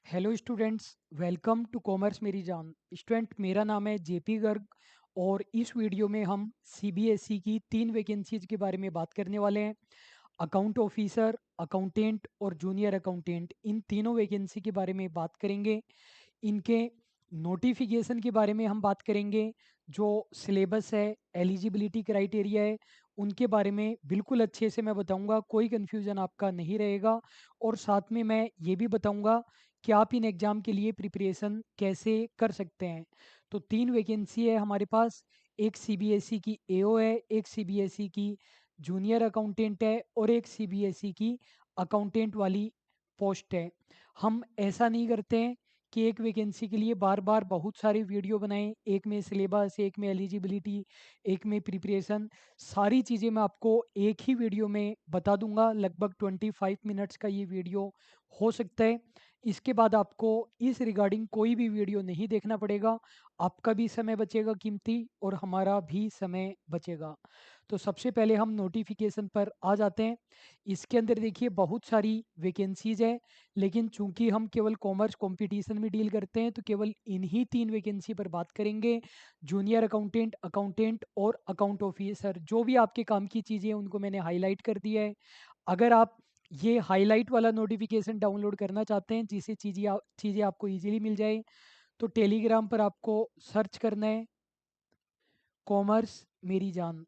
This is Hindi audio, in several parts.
Hello students, welcome to commerce मेरी जान। स्टूडेंट, मेरा नाम है जेपी गर्ग और इस वीडियो में हम सीबीएसई की 3 वैकेंसीज के बारे में बात करने वाले हैं। अकाउंट ऑफिसर, अकाउंटेंट और जूनियर अकाउंटेंट, इन तीनों वैकेंसी के बारे में बात करेंगे। इनके नोटिफिकेशन के बारे में हम बात करेंगे। जो सिलेबस है, एलिजिबिलिटी क्राइटेरिया है, उनके बारे में बिल्कुल अच्छे से मैं बताऊंगा, कोई कन्फ्यूज़न आपका नहीं रहेगा। और साथ में मैं ये भी बताऊंगा कि आप इन एग्ज़ाम के लिए प्रिपरेशन कैसे कर सकते हैं। तो 3 वैकेंसी है हमारे पास। एक सीबीएसई की एओ है, एक सीबीएसई की जूनियर अकाउंटेंट है और एक सीबीएसई की अकाउंटेंट वाली पोस्ट है। हम ऐसा नहीं करते हैं कि एक वैकेंसी के लिए बार बार बहुत सारे वीडियो बनाएं, एक में सिलेबस, एक में एलिजिबिलिटी, एक में प्रिपरेशन। सारी चीज़ें मैं आपको एक ही वीडियो में बता दूंगा। लगभग 25 मिनट्स का ये वीडियो हो सकता है। इसके बाद आपको इस रिगार्डिंग कोई भी वीडियो नहीं देखना पड़ेगा। आपका भी समय बचेगा कीमती और हमारा भी समय बचेगा। तो सबसे पहले हम नोटिफिकेशन पर आ जाते हैं। इसके अंदर देखिए बहुत सारी वैकेंसीज है, लेकिन चूंकि हम केवल कॉमर्स कंपटीशन में डील करते हैं तो केवल इन्हीं 3 वैकेंसी पर बात करेंगे। जूनियर अकाउंटेंट, अकाउंटेंट और अकाउंट ऑफिसर, जो भी आपके काम की चीज़ें हैं उनको मैंने हाईलाइट कर दिया है। अगर आप ये हाईलाइट वाला नोटिफिकेशन डाउनलोड करना चाहते हैं जिससे चीज़ें आपको इजीली मिल जाए, तो टेलीग्राम पर आपको सर्च करना है कॉमर्स मेरी जान।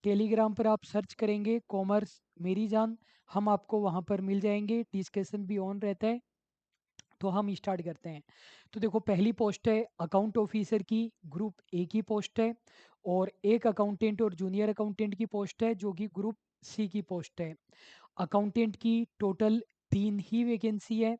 टेलीग्राम पर आप सर्च करेंगे कॉमर्स मेरी जान, हम आपको वहाँ पर मिल जाएंगे। डिस्कशन भी ऑन रहता है। तो हम स्टार्ट करते हैं। तो देखो, पहली पोस्ट है अकाउंट ऑफिसर की, ग्रुप ए की पोस्ट है। और एक अकाउंटेंट और जूनियर अकाउंटेंट की पोस्ट है जो कि ग्रुप सी की पोस्ट है। अकाउंटेंट की टोटल 3 ही वैकेंसी है।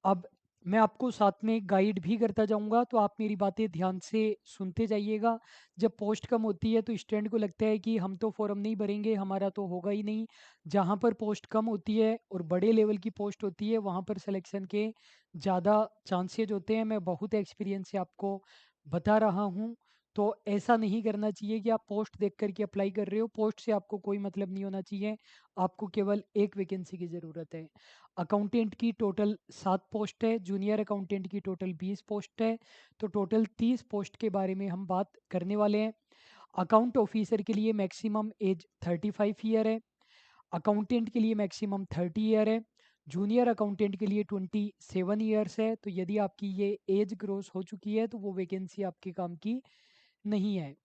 अब मैं आपको साथ में गाइड भी करता जाऊंगा, तो आप मेरी बातें ध्यान से सुनते जाइएगा। जब पोस्ट कम होती है तो स्टूडेंट को लगता है कि हम तो फॉर्म नहीं भरेंगे, हमारा तो होगा ही नहीं। जहाँ पर पोस्ट कम होती है और बड़े लेवल की पोस्ट होती है वहाँ पर सिलेक्शन के ज़्यादा चांसेज होते हैं। मैं बहुत एक्सपीरियंस से आपको बता रहा हूँ। तो ऐसा नहीं करना चाहिए कि आप पोस्ट देख करके अप्लाई कर रहे हो। पोस्ट से आपको कोई मतलब नहीं होना चाहिए। आपको केवल एक वैकेंसी की ज़रूरत है। अकाउंटेंट की टोटल 7 पोस्ट है, जूनियर अकाउंटेंट की टोटल 20 पोस्ट है। तो टोटल 30 पोस्ट के बारे में हम बात करने वाले हैं। अकाउंट ऑफिसर के लिए मैक्सिमम एज 35 ईयर है। अकाउंटेंट के लिए मैक्सिमम 30 ईयर है। जूनियर अकाउंटेंट के लिए 27 ईयर्स है। तो यदि आपकी ये एज क्रॉस हो चुकी है तो वो वैकेंसी आपके काम की नहीं है।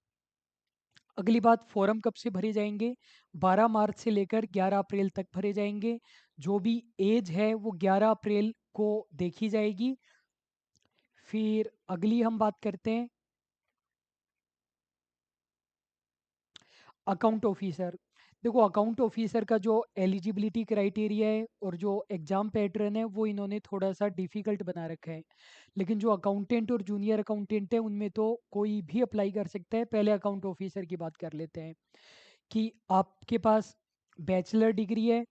अगली बात, फॉर्म कब से भरे जाएंगे? 12 मार्च से लेकर 11 अप्रैल तक भरे जाएंगे। जो भी एज है वो 11 अप्रैल को देखी जाएगी। फिर अगली हम बात करते हैं अकाउंट ऑफिसर। देखो, अकाउंट ऑफिसर का जो एलिजिबिलिटी क्राइटेरिया है और जो एग्ज़ाम पैटर्न है वो इन्होंने थोड़ा सा डिफ़िकल्ट बना रखा है। लेकिन जो अकाउंटेंट और जूनियर अकाउंटेंट है उनमें तो कोई भी अप्लाई कर सकता है। पहले अकाउंट ऑफिसर की बात कर लेते हैं कि आपके पास बैचलर डिग्री है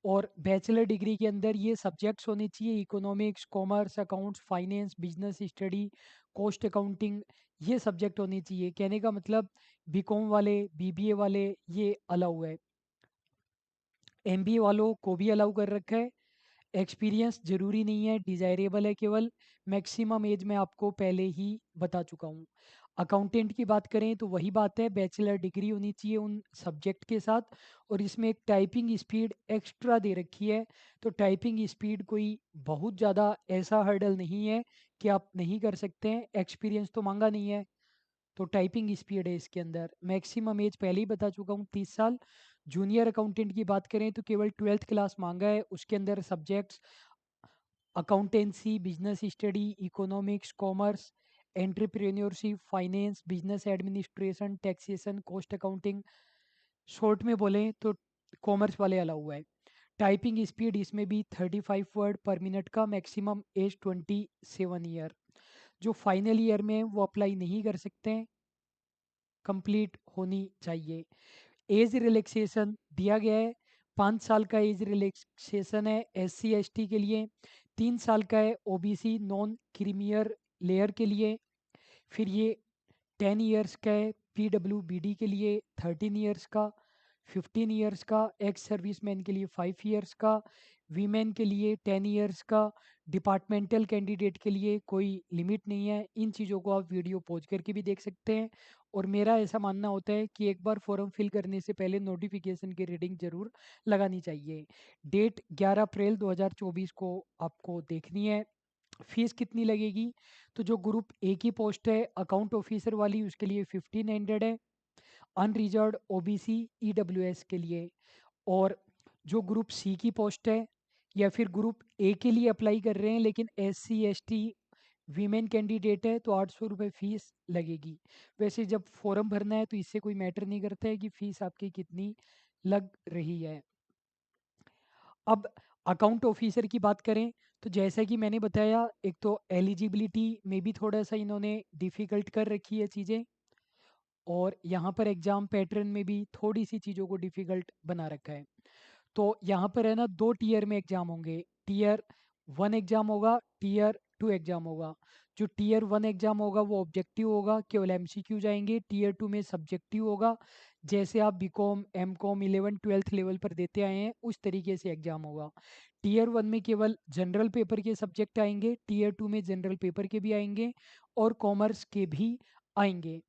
और बैचलर डिग्री के अंदर ये सब्जेक्ट्स होने चाहिए: economics, commerce, accounts, finance, business study, cost accounting. ये सब्जेक्ट होने चाहिए। कहने का मतलब, बीकॉम वाले, बीबीए वाले ये अलाउ है। एमबीए वालों को भी अलाउ कर रखा है। एक्सपीरियंस जरूरी नहीं है, डिजायरेबल है केवल। मैक्सिमम एज मैं आपको पहले ही बता चुका हूँ। अकाउंटेंट की बात करें तो वही बात है, बैचलर डिग्री होनी चाहिए उन सब्जेक्ट के साथ। और इसमें एक टाइपिंग स्पीड एक्स्ट्रा दे रखी है। तो टाइपिंग स्पीड कोई बहुत ज़्यादा ऐसा हर्डल नहीं है कि आप नहीं कर सकते हैं। एक्सपीरियंस तो मांगा नहीं है, तो टाइपिंग स्पीड है इसके अंदर। मैक्सिमम एज पहले ही बता चुका हूँ, 30 साल। जूनियर अकाउंटेंट की बात करें तो केवल 12th क्लास मांगा है। उसके अंदर subjects accountancy, business study, economics, commerce, entrepreneurship, finance, business administration, taxation, cost accounting. Short में बोलें तो कॉमर्स वाले अलाउ हुआ है। टाइपिंग स्पीड इसमें भी 35 वर्ड पर मिनट का। Maximum age 27 year. जो फाइनल ईयर में हैं, वो अप्लाई नहीं कर सकते हैं, कंप्लीट होनी चाहिए। एज रिलैक्सेशन दिया गया है। 5 साल का एज रिलैक्सेशन है SC ST के लिए। 3 साल का है OBC नॉन क्रीमियर लेयर के लिए। फिर ये 10 ईयर्स का है PWBD के लिए, 13 ईयर्स का, 15 ईयर्स का, एक्स सर्विसमैन के लिए 5 ईयर्स का, वीमेन के लिए 10 इयर्स का, डिपार्टमेंटल कैंडिडेट के लिए कोई लिमिट नहीं है। इन चीज़ों को आप वीडियो पॉज करके भी देख सकते हैं। और मेरा ऐसा मानना होता है कि एक बार फॉर्म फिल करने से पहले नोटिफिकेशन की रीडिंग ज़रूर लगानी चाहिए। डेट 11 अप्रैल 2024 को आपको देखनी है। फीस कितनी लगेगी? तो जो ग्रुप ए की पोस्ट है अकाउंट ऑफिसर वाली, उसके लिए 1500 है। अनरिजर्व्ड ओबीसी ईडब्ल्यूएस के लिए। और जो ग्रुप सी की पोस्ट है या फिर ग्रुप ए के लिए अप्लाई कर रहे हैं लेकिन SC ST वीमेन कैंडिडेट है, तो 800 रुपये फीस लगेगी। वैसे जब फॉर्म भरना है तो इससे कोई मैटर नहीं करता है कि फ़ीस आपकी कितनी लग रही है। अब अकाउंट ऑफिसर की बात करें तो जैसा कि मैंने बताया, एक तो एलिजिबिलिटी में भी थोड़ा सा इन्होंने डिफ़िकल्ट कर रखी है चीज़ें, और यहाँ पर एग्ज़ाम पैटर्न में भी थोड़ी सी चीज़ों को डिफ़िकल्ट बना रखा है। तो यहाँ पर है ना, 2 टियर में एग्ज़ाम होंगे। टियर 1 एग्ज़ाम होगा, टियर 2 एग्ज़ाम होगा। जो टियर 1 एग्ज़ाम होगा वो ऑब्जेक्टिव होगा, केवल MCQ जाएँगे। टियर 2 में सब्जेक्टिव होगा। जैसे आप बीकॉम, एमकॉम 11th-12th लेवल पर देते आए हैं, उस तरीके से एग्ज़ाम होगा। टियर 1 में केवल जनरल पेपर के सब्जेक्ट आएँगे, टियर 2 में जनरल पेपर के भी आएँगे और कॉमर्स के भी आएँगे।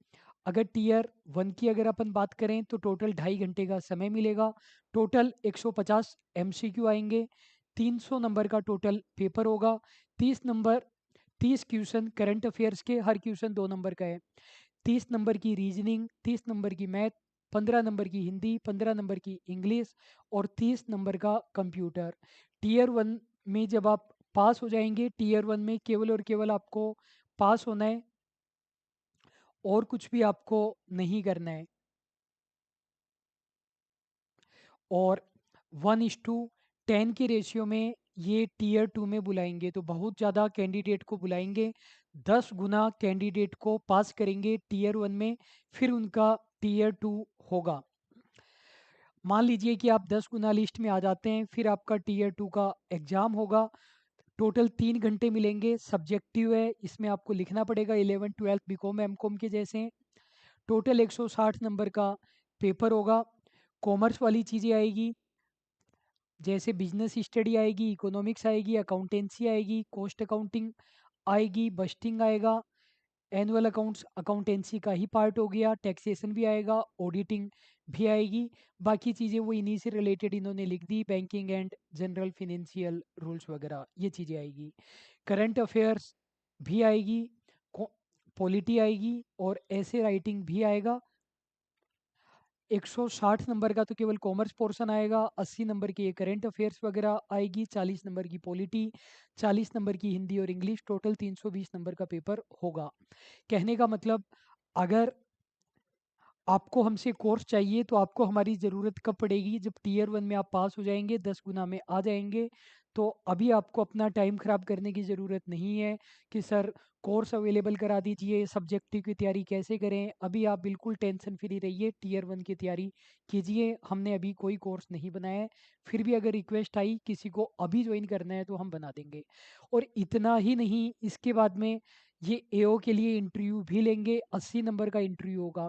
अगर टियर 1 की अगर अपन बात करें तो टोटल 2.5 घंटे का समय मिलेगा। टोटल 150 MCQ आएंगे। 300 नंबर का टोटल पेपर होगा। 30 क्वेश्चन करंट अफेयर्स के, हर क्वेश्चन 2 नंबर का है। 30 नंबर की रीजनिंग, 30 नंबर की मैथ, 15 नंबर की हिंदी, 15 नंबर की इंग्लिश और 30 नंबर का कंप्यूटर। टियर 1 में जब आप पास हो जाएंगे, टियर 1 में केवल और केवल आपको पास होना है, और कुछ भी आपको नहीं करना है। और 1:10 के रेशियो में ये टियर 2 में बुलाएंगे, तो बहुत ज़्यादा कैंडिडेट को बुलाएंगे। 10 गुना कैंडिडेट को पास करेंगे टियर 1 में, फिर उनका टियर 2 होगा। मान लीजिए कि आप 10 गुना लिस्ट में आ जाते हैं, फिर आपका टियर 2 का एग्ज़ाम होगा। टोटल 3 घंटे मिलेंगे। सब्जेक्टिव है, इसमें आपको लिखना पड़ेगा 11th-12th बीकॉम एमकॉम के जैसे। टोटल 160 नंबर का पेपर होगा। कॉमर्स वाली चीज़ें आएगी, जैसे बिजनेस स्टडी आएगी, इकोनॉमिक्स आएगी, अकाउंटेंसी आएगी, कॉस्ट अकाउंटिंग आएगी, बस्टिंग आएगा, एनुअल अकाउंट्स अकाउंटेंसी का ही पार्ट हो गया, टैक्सेशन भी आएगा, ऑडिटिंग भी आएगी। बाकी चीज़ें वो इन्हीं से रिलेटेड इन्होंने लिख दी, banking and general financial rules वगैरह, ये चीज़ें आएगी। करंट अफेयर्स भी आएगी, पॉलिटी आएगी और ऐसे राइटिंग भी आएगा। 160 नंबर का तो केवल कॉमर्स पोर्शन आएगा, 80 नंबर की ये करंट अफेयर्स वगैरह आएगी, 40 नंबर की पॉलिटी, 40 नंबर की हिंदी और इंग्लिश, टोटल 320 नंबर का पेपर होगा। कहने का मतलब, अगर आपको हमसे कोर्स चाहिए तो आपको हमारी ज़रूरत कब पड़ेगी? जब टियर 1 में आप पास हो जाएँगे, 10 गुना में आ जाएँगे। तो अभी आपको अपना टाइम ख़राब करने की ज़रूरत नहीं है कि सर कोर्स अवेलेबल करा दीजिए, सब्जेक्टिव की तैयारी कैसे करें? अभी आप बिल्कुल टेंशन फ्री रहिए, टियर 1 की तैयारी कीजिए। हमने अभी कोई कोर्स नहीं बनाया है, फिर भी अगर रिक्वेस्ट आई किसी को अभी जॉइन करना है तो हम बना देंगे। और इतना ही नहीं, इसके बाद में ये AO के लिए इंटरव्यू भी लेंगे, 80 नंबर का इंटरव्यू होगा।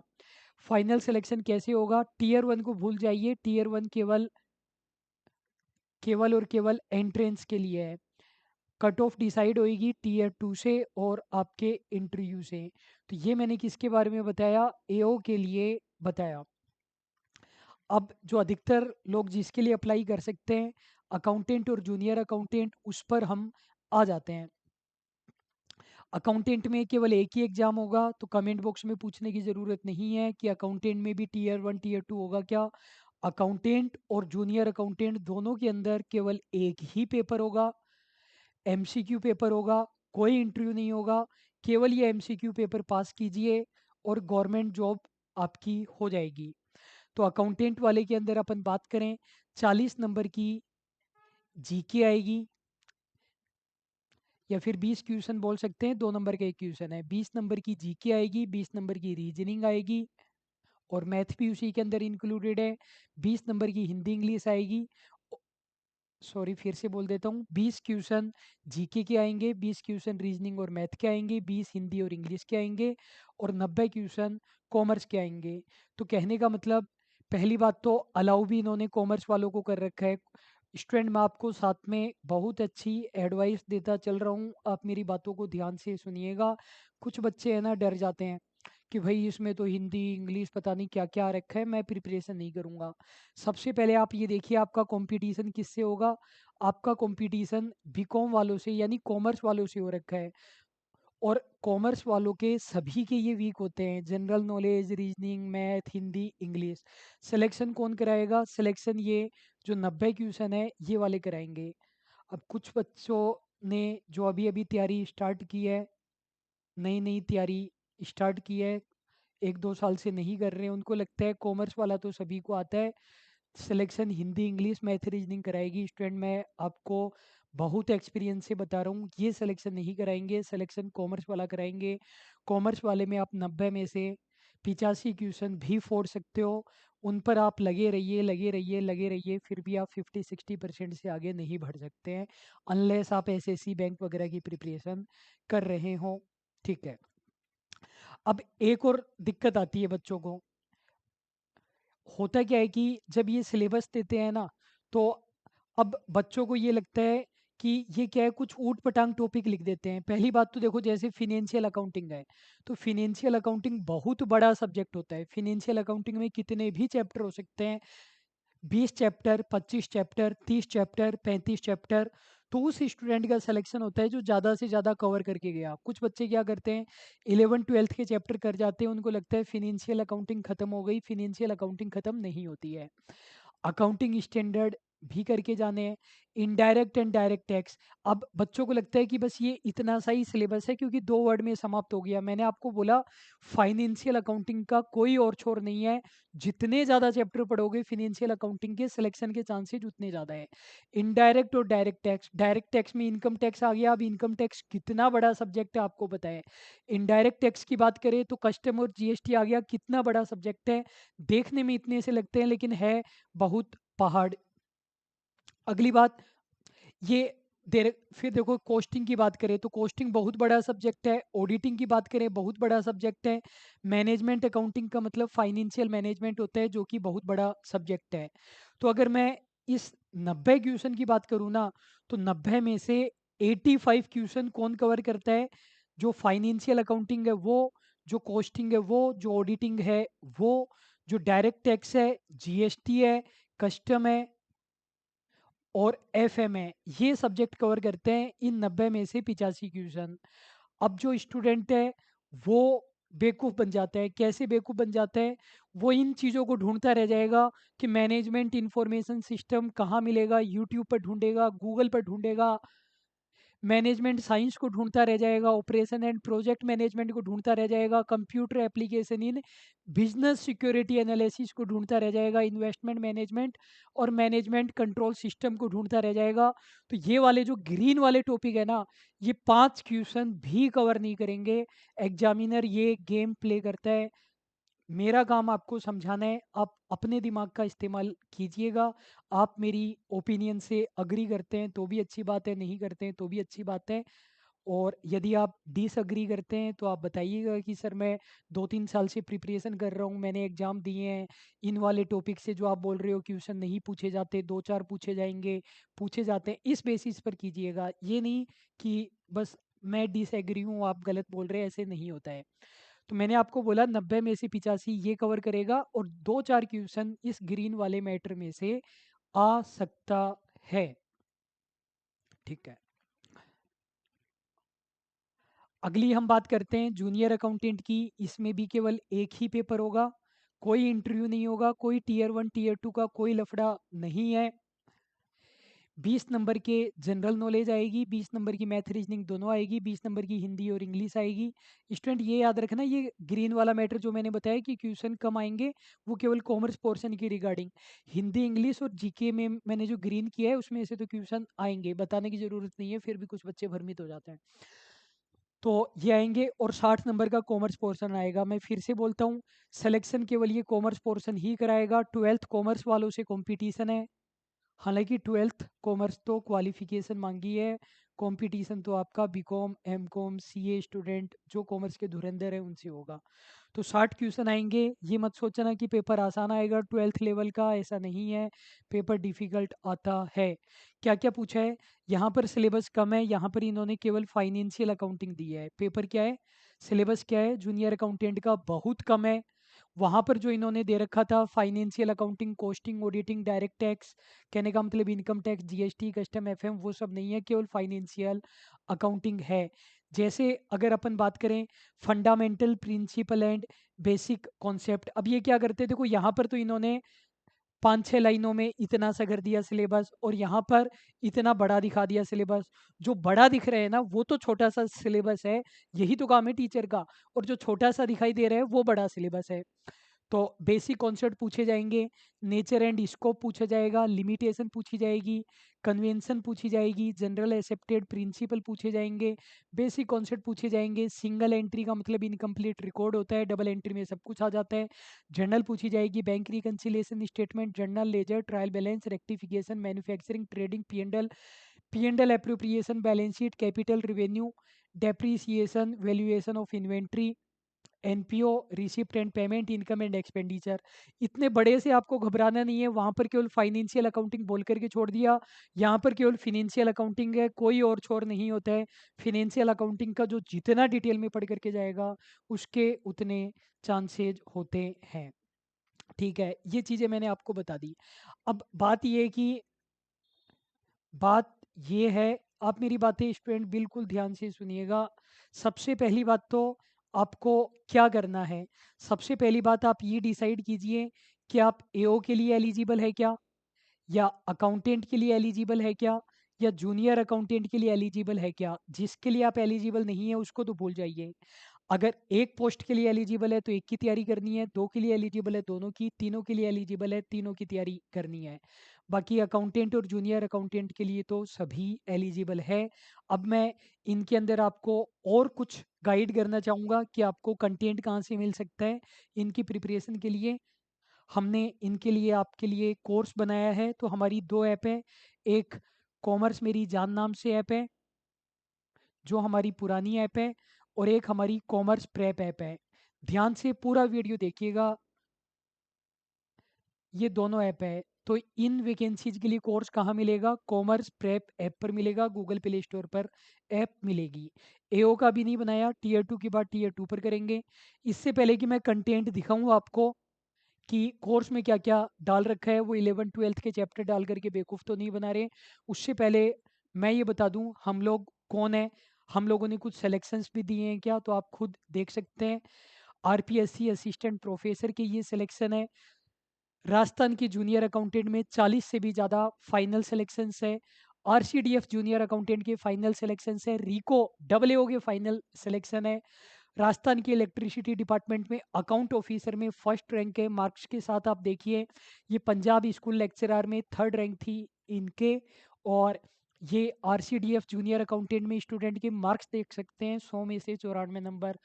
फाइनल सिलेक्शन कैसे होगा? टियर 1 को भूल जाइए, टियर 1 केवल केवल और केवल एंट्रेंस के लिए है। कट ऑफ डिसाइड होएगी टियर 2 से और आपके इंटरव्यू से। तो ये मैंने किसके बारे में बताया? AO के लिए बताया। अब जो अधिकतर लोग जिसके लिए अप्लाई कर सकते हैं, अकाउंटेंट और जूनियर अकाउंटेंट, उस पर हम आ जाते हैं। अकाउंटेंट में केवल एक ही एग्जाम होगा, तो कमेंट बॉक्स में पूछने की ज़रूरत नहीं है कि अकाउंटेंट में भी टियर 1 टियर 2 होगा क्या। अकाउंटेंट और जूनियर अकाउंटेंट दोनों के अंदर केवल एक ही पेपर होगा, MCQ पेपर होगा, कोई इंटरव्यू नहीं होगा। केवल ये MCQ पेपर पास कीजिए और गवर्नमेंट जॉब आपकी हो जाएगी। तो अकाउंटेंट वाले के अंदर अपन बात करें, 40 नंबर की GK आएगी, या फिर 20 क्वेश्चन बोल सकते हैं, 2 नंबर का एक क्वेश्चन है। 20 नंबर की GK आएगी, 20 नंबर की रीजनिंग आएगी और मैथ भी उसी के अंदर इंक्लूडेड है। 20 नंबर की हिंदी इंग्लिश आएगी। सॉरी, फिर से बोल देता हूँ, 20 क्वेश्चन GK के आएंगे, 20 क्वेश्चन रीजनिंग और मैथ के आएंगे, 20 हिंदी और इंग्लिश के आएंगे और 90 क्वेश्चन कॉमर्स के आएंगे। तो कहने का मतलब, पहली बात तो अलाउ भी इन्होंने कॉमर्स वालों को कर रखा है, स्टूडेंट मैं आपको साथ में बहुत अच्छी एडवाइस देता चल रहा हूँ, आप मेरी बातों को ध्यान से सुनिएगा। कुछ बच्चे है ना डर जाते हैं कि भाई इसमें तो हिंदी इंग्लिश पता नहीं क्या क्या रखा है, मैं प्रिपरेशन नहीं करूँगा। सबसे पहले आप ये देखिए आपका कंपटीशन किससे होगा। आपका कंपटीशन बीकॉम वालों से यानी कॉमर्स वालों से हो रखा है। और कॉमर्स वालों के सभी के ये वीक होते हैं, general knowledge, reasoning, math, Hindi, English. Selection कौन कराएगा? सिलेक्शन ये जो 90 क्वेश्चन है ये वाले कराएंगे। अब कुछ बच्चों ने जो अभी अभी तैयारी स्टार्ट की है, नई नई तैयारी स्टार्ट की है, 1-2 साल से नहीं कर रहे हैं, उनको लगता है कॉमर्स वाला तो सभी को आता है, selection Hindi English math reasoning कराएगी। स्टूडेंट मैं आपको बहुत एक्सपीरियंस से बता रहा हूँ, ये सिलेक्शन नहीं कराएंगे, सिलेक्शन कॉमर्स वाला कराएंगे। कॉमर्स वाले में आप 90 में से 85 क्वेश्चन भी फोड़ सकते हो। उन पर आप लगे रहिए लगे रहिए लगे रहिए, फिर भी आप 50-60% से आगे नहीं बढ़ सकते हैं, अनलेस आप एसएससी बैंक वगैरह की प्रिपरेशन कर रहे हो। ठीक है। अब एक और दिक्कत आती है बच्चों को। होता क्या है कि जब ये सिलेबस देते हैं ना, तो अब बच्चों को ये लगता है कि ये क्या है, कुछ ऊट पटांग टॉपिक लिख देते हैं। पहली बात तो देखो, जैसे फिनेंशियल अकाउंटिंग है, तो फिनेंशियल अकाउंटिंग बहुत बड़ा सब्जेक्ट होता है। फिनेंशियल अकाउंटिंग में कितने भी चैप्टर हो सकते हैं, 20 चैप्टर, 25 चैप्टर, 30 चैप्टर, 35 चैप्टर। तो उस स्टूडेंट का सिलेक्शन होता है जो ज़्यादा से ज़्यादा कवर करके गया। कुछ बच्चे क्या करते हैं, 11th-12th के चैप्टर कर जाते हैं, उनको लगता है फिनेंशियल अकाउंटिंग खत्म हो गई। फिनेंशियल अकाउंटिंग खत्म नहीं होती है, अकाउंटिंग स्टैंडर्ड भी करके जाने हैं, इनडायरेक्ट एंड डायरेक्ट टैक्स। अब बच्चों को लगता है कि बस ये इतना सा ही सिलेबस है क्योंकि 2 वर्ड में समाप्त हो गया। मैंने आपको बोला फाइनेंशियल अकाउंटिंग का कोई और छोर नहीं है। जितने ज़्यादा चैप्टर पढ़ोगे फिनेंशियल अकाउंटिंग के, सिलेक्शन के चांसेज उतने ज़्यादा है। इनडायरेक्ट और डायरेक्ट टैक्स, डायरेक्ट टैक्स में इनकम टैक्स आ गया। अब इनकम टैक्स कितना बड़ा सब्जेक्ट है आपको पता है। इनडायरेक्ट टैक्स की बात करें तो कस्टम और जीएसटी आ गया, कितना बड़ा सब्जेक्ट है। देखने में इतने से लगते हैं लेकिन है बहुत पहाड़। अगली बात ये फिर देखो कोस्टिंग की बात करें तो कोस्टिंग बहुत बड़ा सब्जेक्ट है। ऑडिटिंग की बात करें बहुत बड़ा सब्जेक्ट है। मैनेजमेंट अकाउंटिंग का मतलब फाइनेंशियल मैनेजमेंट होता है, जो कि बहुत बड़ा सब्जेक्ट है। तो अगर मैं इस 90 क्वेश्चन की बात करूँ ना, तो 90 में से 85 क्वेश्चन कौन कवर करता है? जो फाइनेंशियल अकाउंटिंग है वो, जो कोस्टिंग है वो, जो ऑडिटिंग है वो, जो डायरेक्ट टैक्स है, जीएसटी है, कस्टम है और एफएम है, ये सब्जेक्ट कवर करते हैं इन 90 में से 85 क्वेश्चन। अब जो स्टूडेंट है वो बेवकूफ़ बन जाता है। कैसे बेवकूफ़ बन जाता है? वो इन चीज़ों को ढूंढता रह जाएगा कि मैनेजमेंट इंफॉर्मेशन सिस्टम कहाँ मिलेगा, यूट्यूब पर ढूंढेगा, गूगल पर ढूंढेगा, मैनेजमेंट साइंस को ढूंढता रह जाएगा, ऑपरेशन एंड प्रोजेक्ट मैनेजमेंट को ढूंढता रह जाएगा, computer application in business security analysis को ढूंढता रह जाएगा, इन्वेस्टमेंट मैनेजमेंट और मैनेजमेंट कंट्रोल सिस्टम को ढूंढता रह जाएगा। तो ये वाले जो ग्रीन वाले टॉपिक है ना, ये 5 क्वेश्चन भी कवर नहीं करेंगे। एग्जामिनर ये गेम प्ले करता है, मेरा काम आपको समझाना है, आप अपने दिमाग का इस्तेमाल कीजिएगा। आप मेरी ओपिनियन से अग्री करते हैं तो भी अच्छी बात है, नहीं करते हैं तो भी अच्छी बात है। और यदि आप डिसअग्री करते हैं तो आप बताइएगा कि सर मैं 2-3 साल से प्रिपरेशन कर रहा हूँ, मैंने एग्ज़ाम दिए हैं, इन वाले टॉपिक से जो आप बोल रहे हो क्वेश्चन नहीं पूछे जाते, 2-4 पूछे जाएंगे, पूछे जाते हैं, इस बेसिस पर कीजिएगा। ये नहीं कि बस मैं डिसएग्री हूँ आप गलत बोल रहे हैं, ऐसे नहीं होता है। तो मैंने आपको बोला 90 में से 85 ये कवर करेगा और 2-4 क्वेश्चन इस ग्रीन वाले मैटर में से आ सकता है। ठीक है। अगली हम बात करते हैं जूनियर अकाउंटेंट की। इसमें भी केवल एक ही पेपर होगा, कोई इंटरव्यू नहीं होगा, कोई टीयर 1 टीयर 2 का कोई लफड़ा नहीं है। 20 नंबर के जनरल नॉलेज आएगी, 20 नंबर की मैथ रीजनिंग दोनों आएगी, 20 नंबर की हिंदी और इंग्लिश आएगी। स्टूडेंट ये याद रखना, ये ग्रीन वाला मैटर जो मैंने बताया कि क्वेश्चन कम आएंगे, वो केवल कॉमर्स पोर्शन की रिगार्डिंग। हिंदी इंग्लिश और जीके में मैंने जो ग्रीन किया है उसमें से तो क्वेश्चन आएंगे, बताने की जरूरत नहीं है, फिर भी कुछ बच्चे भ्रमित हो जाते हैं। तो ये आएंगे और 60 नंबर का कॉमर्स पोर्शन आएगा। मैं फिर से बोलता हूँ, सिलेक्शन केवल ये कॉमर्स पोर्शन ही कराएगा। 12th कॉमर्स वालों से कंपटीशन है, हालांकि 12th कॉमर्स तो क्वालिफिकेशन मांगी है, कंपटीशन तो आपका बीकॉम एमकॉम सीए स्टूडेंट जो कॉमर्स के धुरंधर है उनसे होगा। तो 60 क्वेश्चन आएंगे। ये मत सोचना कि पेपर आसान आएगा 12th लेवल का, ऐसा नहीं है, पेपर डिफिकल्ट आता है। क्या क्या पूछा है यहाँ पर? सिलेबस कम है, यहाँ पर इन्होंने केवल फाइनेंशियल अकाउंटिंग दी है। पेपर क्या है, सिलेबस क्या है, जूनियर अकाउंटेंट का बहुत कम है। वहां पर जो इन्होंने दे रखा था financial accounting, costing, auditing, direct tax, कहने का मतलब income tax, GST, custom, FM, वो सब नहीं है, केवल फाइनेंशियल अकाउंटिंग है। जैसे अगर अपन बात करें fundamental principle and basic concept, अब ये क्या करते हैं, देखो यहाँ पर तो इन्होंने 5-6 लाइनों में इतना सा कर दिया सिलेबस, और यहाँ पर इतना बड़ा दिखा दिया सिलेबस। जो बड़ा दिख रहा है ना वो तो छोटा सा सिलेबस है, यही तो काम है टीचर का, और जो छोटा सा दिखाई दे रहा है वो बड़ा सिलेबस है। तो बेसिक कॉन्सेप्ट पूछे जाएंगे, नेचर एंड स्कोप पूछा जाएगा, लिमिटेशन पूछी जाएगी, कन्वेंशन पूछी जाएगी, जनरल एक्सेप्टेड प्रिंसिपल पूछे जाएंगे, बेसिक कॉन्सेप्ट पूछे जाएंगे। सिंगल एंट्री का मतलब इनकम्प्लीट रिकॉर्ड होता है, डबल एंट्री में सब कुछ आ जाता है। जर्नल पूछी जाएगी, bank reconciliation statement, journal, ledger, trial balance, rectification, manufacturing, trading, P and L appropriation, balance sheet, capital, revenue, depreciation, valuation of inventory, NPO, receipt and payment, income and expenditure. इतने बड़े से आपको घबराना नहीं है, वहां पर केवल फाइनेंशियल अकाउंटिंग बोल करके छोड़ दिया, यहाँ पर केवल फिनेंशियल अकाउंटिंग है, कोई और छोर नहीं होता है। फिनेंशियल अकाउंटिंग का जो जितना डिटेल में पढ़ करके जाएगा उसके उतने चांसेज होते हैं। ठीक है, ये चीजें मैंने आपको बता दी। अब बात ये है कि बात ये है, आप मेरी बातें स्टूडेंट बिल्कुल ध्यान से सुनिएगा। सबसे पहली बात तो आपको क्या करना है, सबसे पहली बात आप ये डिसाइड कीजिए कि आप एओ के लिए एलिजिबल है क्या, या अकाउंटेंट के लिए एलिजिबल है क्या, या जूनियर अकाउंटेंट के लिए एलिजिबल है क्या। जिसके लिए आप एलिजिबल नहीं है उसको तो भूल जाइए। अगर एक पोस्ट के लिए एलिजिबल है तो एक की तैयारी करनी है, दो के लिए एलिजिबल है दोनों की, तीनों के लिए एलिजिबल है तीनों की तैयारी करनी है। बाकी अकाउंटेंट और जूनियर अकाउंटेंट के लिए तो सभी एलिजिबल है। अब मैं इनके अंदर आपको और कुछ गाइड करना चाहूँगा कि आपको कंटेंट कहाँ से मिल सकता है इनकी प्रिपरेशन के लिए। हमने इनके लिए आपके लिए कोर्स बनाया है, तो हमारी दो ऐप है। एक कॉमर्स मेरी जान नाम से ऐप है जो हमारी पुरानी ऐप है, और एक हमारी कॉमर्स प्रेप ऐप है। ध्यान से पूरा वीडियो देखिएगा, ये दोनों ऐप है। तो इन वैकेंसीज के लिए कोर्स कहाँ मिलेगा? कॉमर्स प्रेप ऐप पर मिलेगा, गूगल प्ले स्टोर पर ऐप मिलेगी। एओ का भी नहीं बनाया, टीयर 2 के बाद टीयर 2 पर करेंगे। इससे पहले कि मैं कंटेंट दिखाऊं आपको कि कोर्स में क्या क्या डाल रखा है, वो 11th 12th के चैप्टर डाल करके बेवकूफ़ तो नहीं बना रहे। उससे पहले मैं ये बता दूं हम लोग कौन है। हम लोगों ने कुछ सिलेक्शंस भी दिए हैं क्या, तो आप खुद देख सकते हैं। आरपीएससी असिस्टेंट प्रोफेसर के ये सिलेक्शन है। राजस्थान की जूनियर अकाउंटेंट में 40 से भी ज़्यादा फाइनल सिलेक्शंस है। आरसीडीएफ जूनियर अकाउंटेंट के फाइनल सिलेक्शंस है। रिको डबल एओ के फाइनल सिलेक्शन है। राजस्थान की इलेक्ट्रिसिटी डिपार्टमेंट में अकाउंट ऑफिसर में फर्स्ट रैंक है मार्क्स के साथ। आप देखिए ये पंजाब स्कूल लेक्चरर में थर्ड रैंक थी इनके। और ये आरसीडीएफ जूनियर अकाउंटेंट में स्टूडेंट के मार्क्स देख सकते हैं, 100 में से 94 नंबर,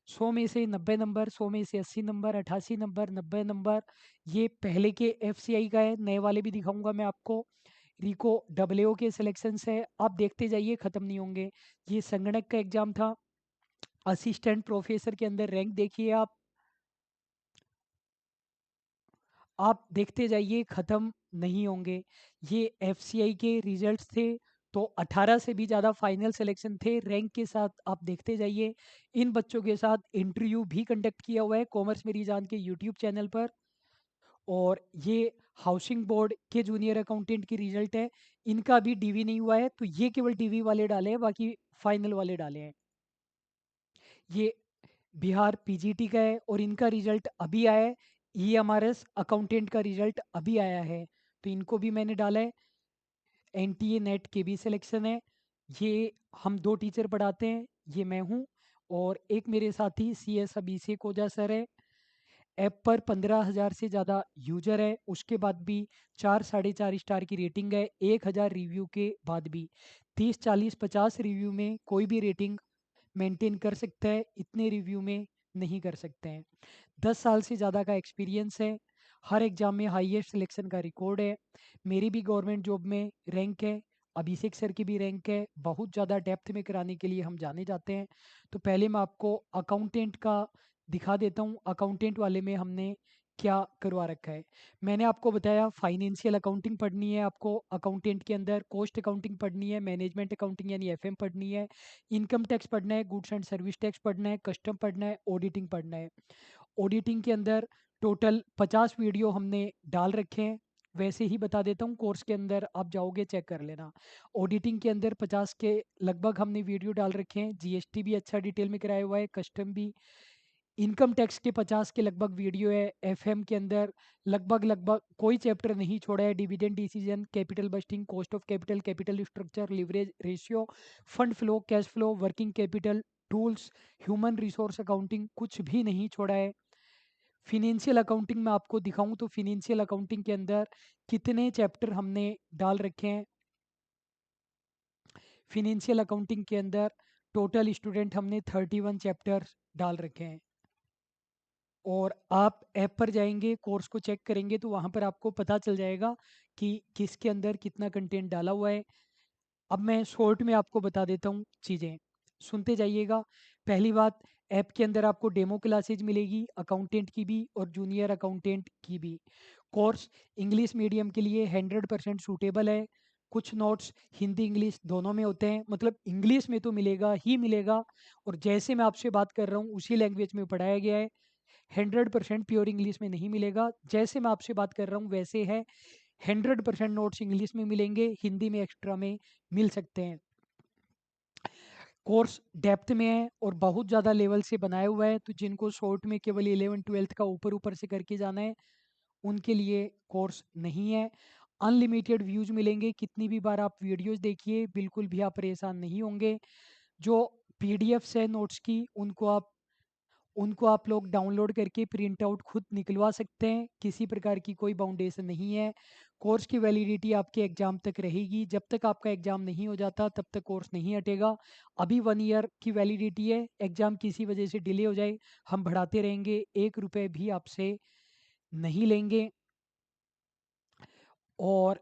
100 में से 90 नंबर, 100 में से 80 नंबर, 88 नंबर, 90 नंबर। ये पहले के एफसीआई का है, नए वाले भी दिखाऊंगा मैं आपको। रिको डब्ल्यू के सिलेक्शंस है, आप देखते जाइए ख़त्म नहीं होंगे। ये संगणक का एग्जाम था। असिस्टेंट प्रोफेसर के अंदर रैंक देखिए आप देखते जाइए ख़त्म नहीं होंगे। ये एफसीआई के रिजल्ट्स थे, तो 18 से भी ज़्यादा फाइनल सिलेक्शन थे रैंक के साथ, आप देखते जाइए। इन बच्चों के साथ इंटरव्यू भी कंडक्ट किया हुआ है कॉमर्स मेरी जान के यूट्यूब चैनल पर। और ये हाउसिंग बोर्ड के जूनियर अकाउंटेंट की रिजल्ट है, इनका भी डीवी नहीं हुआ है, तो ये केवल डीवी वाले डाले हैं, बाकी फाइनल वाले डाले हैं। ये बिहार पीजीटी का है और इनका रिजल्ट अभी आया है। ईएमआरएस अकाउंटेंट का रिजल्ट अभी आया है, तो इनको भी मैंने डाला है। एनटीए नेट के भी सिलेक्शन है। ये हम दो टीचर पढ़ाते हैं, ये मैं हूँ और एक मेरे साथी सी एस अभिषेक ओझा सर है। ऐप पर 15,000 से ज़्यादा यूजर है, उसके बाद भी 4 साढ़े 4 स्टार की रेटिंग है। 1,000 रिव्यू के बाद भी 30 40 50 रिव्यू में कोई भी रेटिंग मेंटेन कर सकता है, इतने रिव्यू में नहीं कर सकते हैं। 10 साल से ज़्यादा का एक्सपीरियंस है। हर एग्जाम में हाईएस्ट सिलेक्शन का रिकॉर्ड है। मेरी भी गवर्नमेंट जॉब में रैंक है, अभिषेक सर की भी रैंक है। बहुत ज़्यादा डेप्थ में कराने के लिए हम जाने जाते हैं। तो पहले मैं आपको अकाउंटेंट का दिखा देता हूँ अकाउंटेंट वाले में हमने क्या करवा रखा है। मैंने आपको बताया फाइनेंशियल अकाउंटिंग पढ़नी है, आपको अकाउंटेंट के अंदर कॉस्ट अकाउंटिंग पढ़नी है, मैनेजमेंट अकाउंटिंग यानी एफएम पढ़नी है, इनकम टैक्स पढ़ना है, गुड्स एंड सर्विस टैक्स पढ़ना है, कस्टम पढ़ना है, ऑडिटिंग पढ़ना है। ऑडिटिंग के अंदर टोटल 50 वीडियो हमने डाल रखे हैं। वैसे ही बता देता हूँ, कोर्स के अंदर आप जाओगे चेक कर लेना। ऑडिटिंग के अंदर 50 के लगभग हमने वीडियो डाल रखे हैं, जीएसटी भी अच्छा डिटेल में कराया हुआ है, कस्टम भी। इनकम टैक्स के 50 के लगभग वीडियो है। एफएम के अंदर लगभग लगभग कोई चैप्टर नहीं छोड़ा है। Dividend decision, capital budgeting, cost of capital, capital structure, leverage ratio, fund flow, cash flow, working capital, tools, human resource accounting, कुछ भी नहीं छोड़ा है। फिनेंशियल अकाउंटिंग में आपको दिखाऊं तो फिनेंशियल अकाउंटिंग के अंदर कितने चैप्टर हमने डाल रखे हैं। फिनेंशियल अकाउंटिंग के अंदर टोटल स्टूडेंट हमने 31 चैप्टर डाल रखे हैं। और आप ऐप पर जाएंगे, कोर्स को चेक करेंगे तो वहाँ पर आपको पता चल जाएगा कि किसके अंदर कितना कंटेंट डाला हुआ है। अब मैं शॉर्ट में आपको बता देता हूँ चीज़ें, सुनते जाइएगा। पहली बात, ऐप के अंदर आपको डेमो क्लासेज मिलेगी, अकाउंटेंट की भी और जूनियर अकाउंटेंट की भी। कोर्स इंग्लिश मीडियम के लिए 100% सूटेबल है। कुछ नोट्स हिंदी इंग्लिश दोनों में होते हैं, मतलब इंग्लिश में तो मिलेगा ही मिलेगा, और जैसे मैं आपसे बात कर रहा हूँ उसी लैंग्वेज में पढ़ाया गया है। 100% प्योर इंग्लिश में नहीं मिलेगा, जैसे मैं आपसे बात कर रहा हूँ वैसे है। 100% नोट्स इंग्लिश में मिलेंगे, हिंदी में एक्स्ट्रा में मिल सकते हैं। कोर्स डेप्थ में है और बहुत ज़्यादा लेवल से बनाया हुआ है, तो जिनको शॉर्ट में केवल 11 12 का ऊपर ऊपर से करके जाना है उनके लिए कोर्स नहीं है। अनलिमिटेड व्यूज मिलेंगे, कितनी भी बार आप वीडियोस देखिए बिल्कुल भी आप परेशान नहीं होंगे। जो पीडीएफ्स है नोट्स की, उनको आप लोग डाउनलोड करके प्रिंट आउट खुद निकलवा सकते हैं, किसी प्रकार की कोई बाउंडेशन नहीं है। कोर्स की वैलिडिटी आपके एग्ज़ाम तक रहेगी, जब तक आपका एग्ज़ाम नहीं हो जाता तब तक कोर्स नहीं हटेगा। अभी 1 ईयर की वैलिडिटी है, एग्ज़ाम किसी वजह से डिले हो जाए हम बढ़ाते रहेंगे, 1 रुपये भी आपसे नहीं लेंगे। और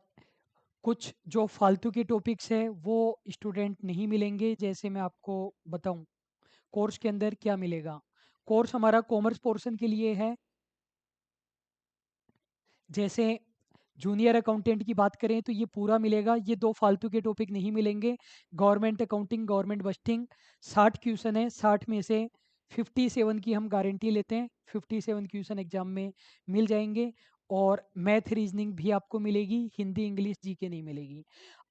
कुछ जो फालतू के टॉपिक्स है वो स्टूडेंट नहीं मिलेंगे। जैसे मैं आपको बताऊं कोर्स के अंदर क्या मिलेगा। कोर्स हमारा कॉमर्स पोर्शन के लिए है। जैसे जूनियर अकाउंटेंट की बात करें तो ये पूरा मिलेगा, ये दो फालतू के टॉपिक नहीं मिलेंगे। Government accounting, government busting, 60 question है, 60 में से 57 की हम गारंटी लेते हैं, 57 क्वेश्चन एग्जाम में मिल जाएंगे। और मैथ रीजनिंग भी आपको मिलेगी, हिंदी इंग्लिश जीके नहीं मिलेगी।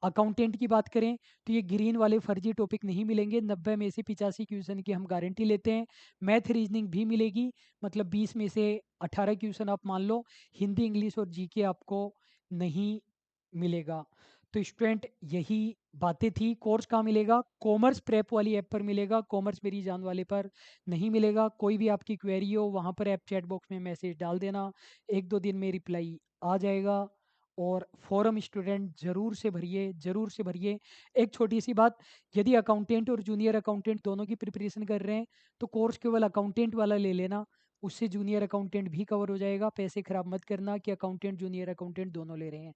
अकाउंटेंट की बात करें तो ये ग्रीन वाले फर्जी टॉपिक नहीं मिलेंगे, 90 में से 85 क्वेश्चन की हम गारंटी लेते हैं। मैथ रीजनिंग भी मिलेगी, मतलब 20 में से 18 क्वेश्चन आप मान लो। हिंदी इंग्लिश और जीके आपको नहीं मिलेगा। तो स्टूडेंट यही बातें थी। कोर्स कहाँ मिलेगा? कॉमर्स प्रेप वाली ऐप पर मिलेगा, कॉमर्स मेरी जान वाले पर नहीं मिलेगा। कोई भी आपकी क्वेरी हो वहाँ पर ऐप चैट बॉक्स में मैसेज डाल देना, 1 2 दिन में रिप्लाई आ जाएगा। और फॉरम स्टूडेंट ज़रूर से भरिए, ज़रूर से भरिए। एक छोटी सी बात, यदि अकाउंटेंट और जूनियर अकाउंटेंट दोनों की प्रिपरेशन कर रहे हैं तो कोर्स केवल अकाउंटेंट वाला ले लेना, उससे जूनियर अकाउंटेंट भी कवर हो जाएगा। पैसे खराब मत करना कि अकाउंटेंट जूनियर अकाउंटेंट दोनों ले रहे हैं।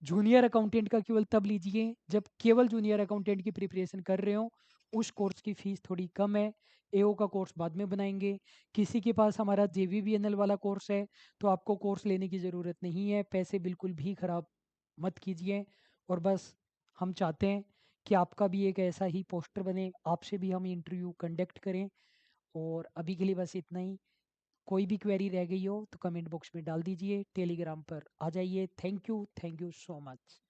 जूनियर अकाउंटेंट का केवल तब लीजिए जब केवल जूनियर अकाउंटेंट की प्रिपरेशन कर रहे हो। उस कोर्स की फीस थोड़ी कम है, एओ का कोर्स बाद में बनाएंगे। किसी के पास हमारा जेवीवीएनएल वाला कोर्स है तो आपको कोर्स लेने की ज़रूरत नहीं है, पैसे बिल्कुल भी खराब मत कीजिए। और बस हम चाहते हैं कि आपका भी एक ऐसा ही पोस्टर बने, आपसे भी हम इंटरव्यू कंडक्ट करें। और अभी के लिए बस इतना ही। कोई भी क्वेरी रह गई हो तो कमेंट बॉक्स में डाल दीजिए, टेलीग्राम पर आ जाइए। Thank you so much.